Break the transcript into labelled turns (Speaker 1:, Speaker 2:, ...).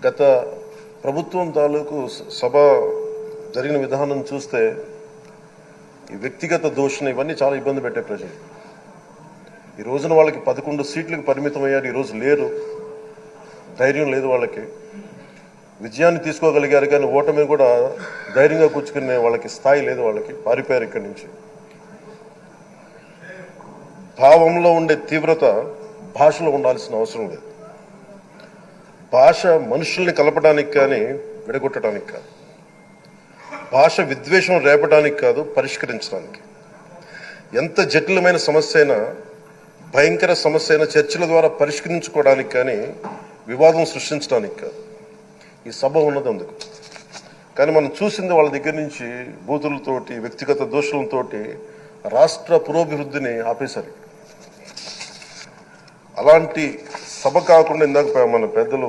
Speaker 1: గత ప్రభుత్వం తాలూకు సభ జరిగిన విధానం చూస్తే ఈ వ్యక్తిగత దూషణ ఇవన్నీ చాలా ఇబ్బంది పెట్టే ప్రజలు. ఈ రోజున వాళ్ళకి 11 సీట్లకు పరిమితం అయ్యారు, ఈరోజు లేరు, ధైర్యం లేదు వాళ్ళకి. విజయాన్ని తీసుకోగలిగారు కానీ ఓటమి కూడా ధైర్యంగా కూర్చుకునే వాళ్ళకి స్థాయి లేదు, వాళ్ళకి పారిపోయారు ఇక్కడి నుంచి. భావంలో ఉండే తీవ్రత భాషలో ఉండాల్సిన అవసరం లేదు. భాష మనుషుల్ని కలపడానికి కానీ విడగొట్టడానికి కాదు, భాష విద్వేషం రేపడానికి కాదు, పరిష్కరించడానికి. ఎంత జటిలమైన సమస్య అయినా, భయంకర సమస్య అయినా చర్చల ద్వారా పరిష్కరించుకోవడానికి కానీ వివాదం సృష్టించడానికి కాదు. ఈ సభ ఉన్నది అందుకు. కానీ మనం చూసింది వాళ్ళ దగ్గర నుంచి బూతులతోటి, వ్యక్తిగత దోషులతోటి రాష్ట్ర పురోభివృద్ధిని ఆపేశారు. అలాంటి సభ కాకుండా ఇందాక మన పెద్దలు